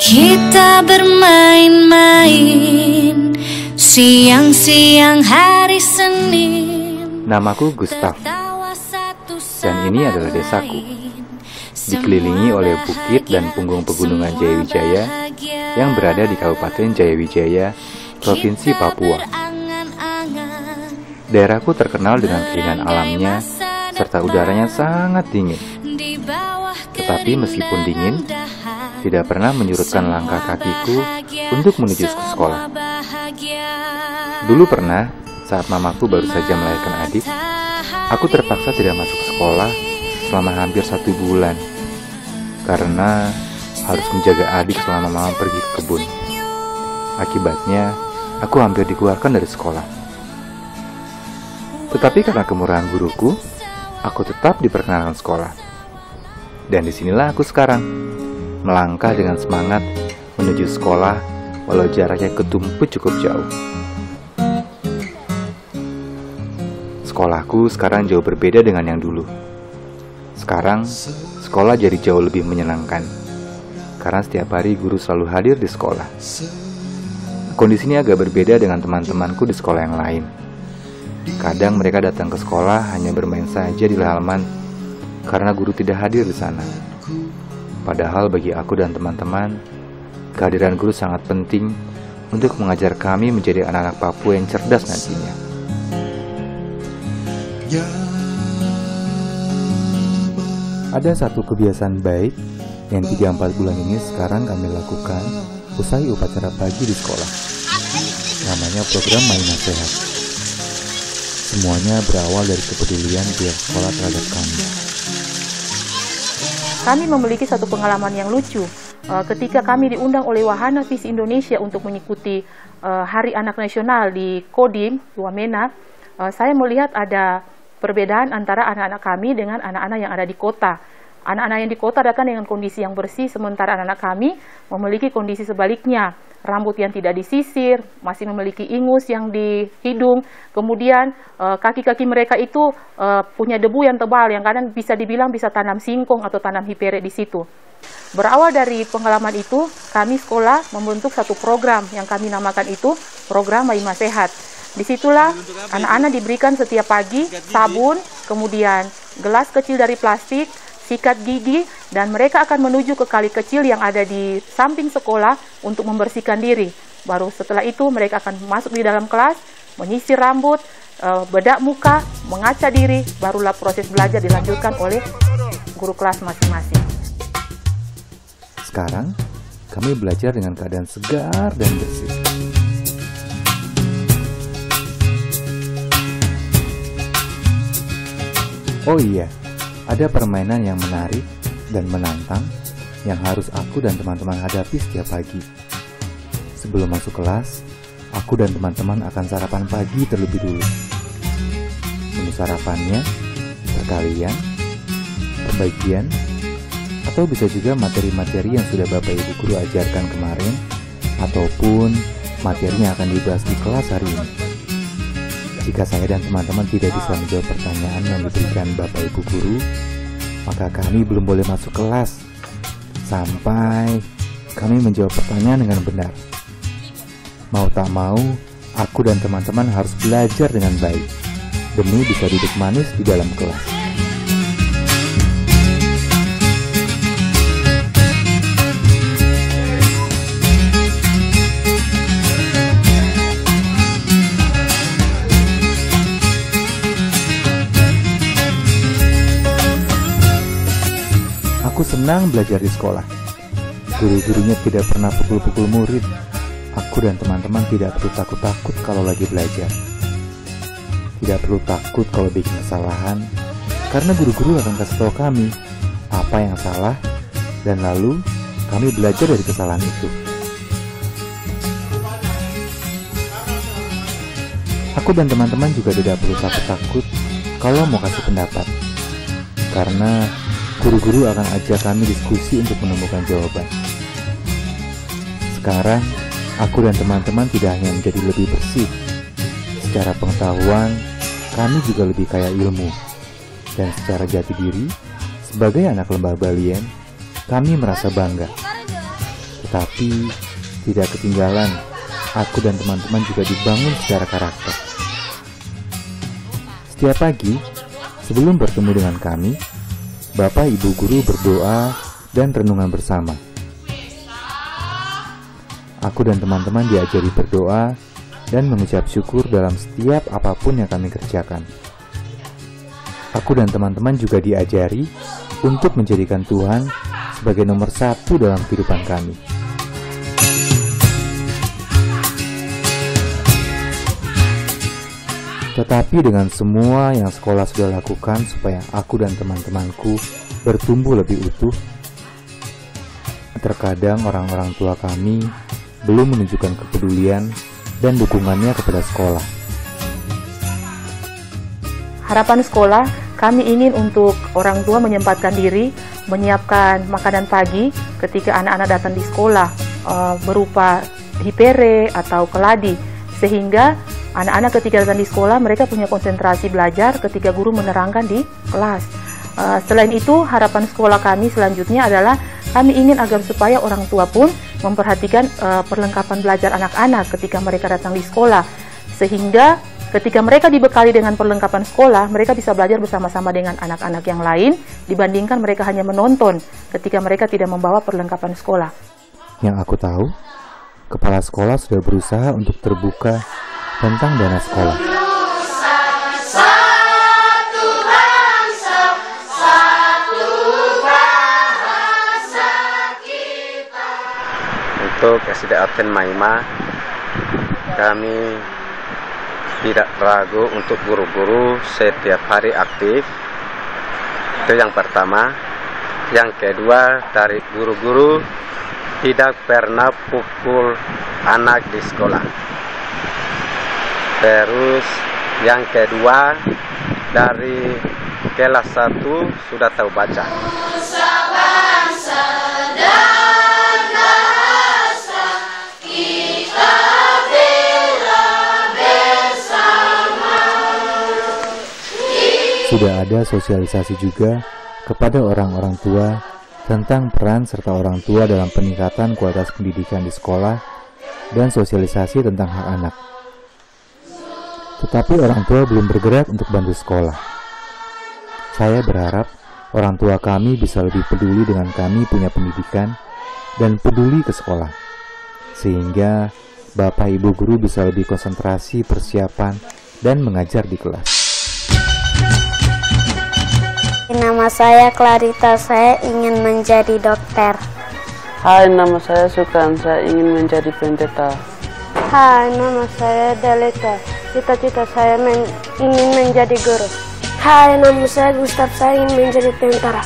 Kita bermain-main siang-siang hari Senin. Namaku Gustaf, dan ini adalah desaku. Dikelilingi oleh bukit dan punggung pegunungan Jayawijaya yang berada di Kabupaten Jayawijaya, Provinsi Papua. Daerahku terkenal dengan keindahan alamnya serta udaranya sangat dingin. Tetapi meskipun dingin, tidak pernah menyurutkan langkah kakiku untuk menuju ke sekolah. Dulu pernah, saat mamaku baru saja melahirkan adik, aku terpaksa tidak masuk sekolah selama hampir 1 bulan karena harus menjaga adik selama mama pergi ke kebun. Akibatnya, aku hampir dikeluarkan dari sekolah. Tetapi karena kemurahan guruku, aku tetap diperkenankan sekolah. Dan disinilah aku sekarang, melangkah dengan semangat menuju sekolah walau jaraknya ke Tumpu cukup jauh. Sekolahku sekarang jauh berbeda dengan yang dulu. Sekarang, sekolah jadi jauh lebih menyenangkan karena setiap hari guru selalu hadir di sekolah. Kondisinya agak berbeda dengan teman-temanku di sekolah yang lain. Kadang mereka datang ke sekolah hanya bermain saja di halaman karena guru tidak hadir di sana. Padahal bagi aku dan teman-teman, kehadiran guru sangat penting untuk mengajar kami menjadi anak-anak Papua yang cerdas nantinya. Ada satu kebiasaan baik yang 3-4 bulan ini sekarang kami lakukan usai upacara pagi di sekolah. Namanya program Main Nasihat. Semuanya berawal dari kepedulian pihak sekolah terhadap kami. Kami memiliki satu pengalaman yang lucu. Ketika kami diundang oleh Wahana Visi Indonesia untuk mengikuti Hari Anak Nasional di Kodim, di Wamena, saya melihat ada perbedaan antara anak-anak kami dengan anak-anak yang ada di kota. Anak-anak yang di kota datang dengan kondisi yang bersih, sementara anak-anak kami memiliki kondisi sebaliknya. Rambut yang tidak disisir, masih memiliki ingus yang di hidung, kemudian kaki-kaki mereka itu punya debu yang tebal, yang kadang bisa dibilang bisa tanam singkong atau tanam hipere di situ. Berawal dari pengalaman itu, kami sekolah membentuk satu program yang kami namakan itu program Main Nasihat. Disitulah anak-anak diberikan setiap pagi sabun, kemudian gelas kecil dari plastik, sikat gigi, dan mereka akan menuju ke kali kecil yang ada di samping sekolah untuk membersihkan diri. Baru setelah itu mereka akan masuk di dalam kelas, menyisir rambut, bedak muka, mengaca diri, barulah proses belajar dilanjutkan oleh guru kelas masing-masing. Sekarang, kami belajar dengan keadaan segar dan bersih. Oh iya, ada permainan yang menarik dan menantang yang harus aku dan teman-teman hadapi setiap pagi. Sebelum masuk kelas, aku dan teman-teman akan sarapan pagi terlebih dulu. Menu sarapannya, perkalian, pembagian, atau bisa juga materi-materi yang sudah Bapak Ibu Guru ajarkan kemarin, ataupun materi yang akan dibahas di kelas hari ini. Jika saya dan teman-teman tidak bisa menjawab pertanyaan yang diberikan Bapak Ibu Guru, maka kami belum boleh masuk kelas sampai kami menjawab pertanyaan dengan benar. Mau tak mau, aku dan teman-teman harus belajar dengan baik demi bisa duduk manis di dalam kelas. Aku senang belajar di sekolah. Guru-gurunya tidak pernah pukul-pukul murid. Aku dan teman-teman tidak perlu takut-takut kalau lagi belajar. Tidak perlu takut kalau bikin kesalahan, karena guru-guru akan kasih tahu kami apa yang salah, dan lalu kami belajar dari kesalahan itu. Aku dan teman-teman juga tidak perlu takut-takut kalau mau kasih pendapat, karena guru-guru akan ajak kami diskusi untuk menemukan jawaban. Sekarang, aku dan teman-teman tidak hanya menjadi lebih bersih. Secara pengetahuan, kami juga lebih kaya ilmu. Dan secara jati diri, sebagai anak Lembah Balien, kami merasa bangga. Tetapi tidak ketinggalan, aku dan teman-teman juga dibangun secara karakter. Setiap pagi, sebelum bertemu dengan kami, Bapak Ibu guru berdoa dan renungan bersama. Aku dan teman-teman diajari berdoa dan mengucap syukur dalam setiap apapun yang kami kerjakan. Aku dan teman-teman juga diajari untuk menjadikan Tuhan sebagai nomor satu dalam kehidupan kami. Tetapi dengan semua yang sekolah sudah lakukan supaya aku dan teman-temanku bertumbuh lebih utuh, terkadang orang-orang tua kami belum menunjukkan kepedulian dan dukungannya kepada sekolah. Harapan sekolah, kami ingin untuk orang tua menyempatkan diri, menyiapkan makanan pagi ketika anak-anak datang di sekolah, berupa hipere atau keladi, sehingga anak-anak ketika datang di sekolah mereka punya konsentrasi belajar ketika guru menerangkan di kelas. Selain itu, harapan sekolah kami selanjutnya adalah kami ingin agar supaya orang tua pun memperhatikan perlengkapan belajar anak-anak ketika mereka datang di sekolah, sehingga ketika mereka dibekali dengan perlengkapan sekolah, mereka bisa belajar bersama-sama dengan anak-anak yang lain dibandingkan mereka hanya menonton ketika mereka tidak membawa perlengkapan sekolah. Yang aku tahu, kepala sekolah sudah berusaha untuk terbuka tentang dana sekolah. Untuk SD Advent Maima, kami tidak ragu untuk guru-guru setiap hari aktif. Itu yang pertama. Yang kedua, dari guru-guru tidak pernah pukul anak di sekolah. Terus yang kedua, dari kelas 1 sudah tahu baca. Sudah ada sosialisasi juga kepada orang-orang tua tentang peran serta orang tua dalam peningkatan kualitas pendidikan di sekolah dan sosialisasi tentang hak anak. Tetapi orang tua belum bergerak untuk bantu sekolah. Saya berharap orang tua kami bisa lebih peduli dengan kami punya pendidikan dan peduli ke sekolah, sehingga Bapak Ibu guru bisa lebih konsentrasi persiapan dan mengajar di kelas. Nama saya Clarita, saya ingin menjadi dokter. Hai, nama saya Sukan, saya ingin menjadi pendeta. Hai, nama saya Delita, cita-cita saya ingin menjadi guru. Hai, nama saya Gustaf, saya ingin menjadi tentara.